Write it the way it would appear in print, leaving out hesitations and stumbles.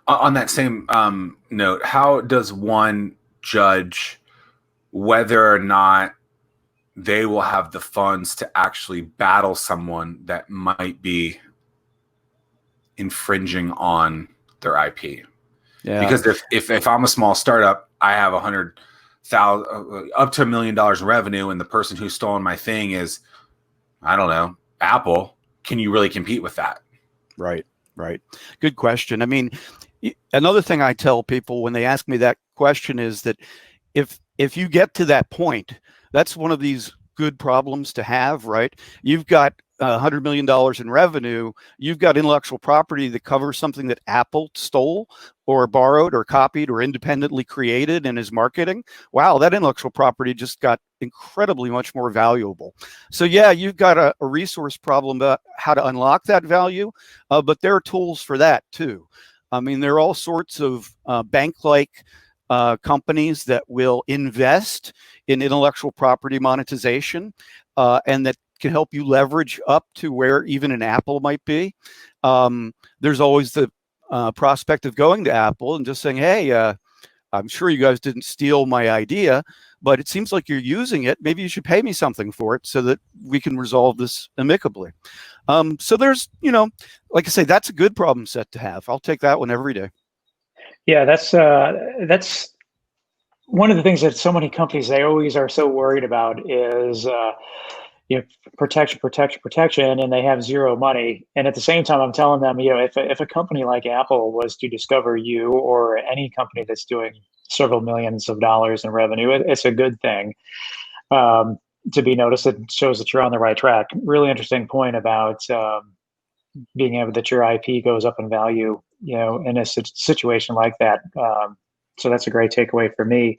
On that same note, how does one judge whether or not they will have the funds to actually battle someone that might be infringing on their IP? Yeah. Because if I'm a small startup, I have 100,000 up to $1 million in revenue, and the person who's stolen my thing is, I don't know, Apple. Can you really compete with that? Right. Right. Good question. I mean, another thing I tell people when they ask me that question is that if you get to that point, that's one of these good problems to have, right? You've got $100 million in revenue. You've got intellectual property that covers something that Apple stole or borrowed or copied or independently created and is marketing. Wow, that intellectual property just got incredibly much more valuable. So yeah, you've got a resource problem about how to unlock that value, but there are tools for that too. I mean, there are all sorts of bank-like companies that will invest in intellectual property monetization, and that can help you leverage up to where even an Apple might be. There's always the prospect of going to Apple and just saying, hey, I'm sure you guys didn't steal my idea, but it seems like you're using it. Maybe you should pay me something for it so that we can resolve this amicably. So there's, like I say, that's a good problem set to have. I'll take that one every day. Yeah, that's one of the things that so many companies, they always are so worried about is protection, protection, protection, and they have zero money. And at the same time, I'm telling them, if a company like Apple was to discover you, or any company that's doing several millions of dollars in revenue, it's a good thing to be noticed. It shows that you're on the right track. Really interesting point about being able that your IP goes up in value, in a situation like that. So that's a great takeaway for me.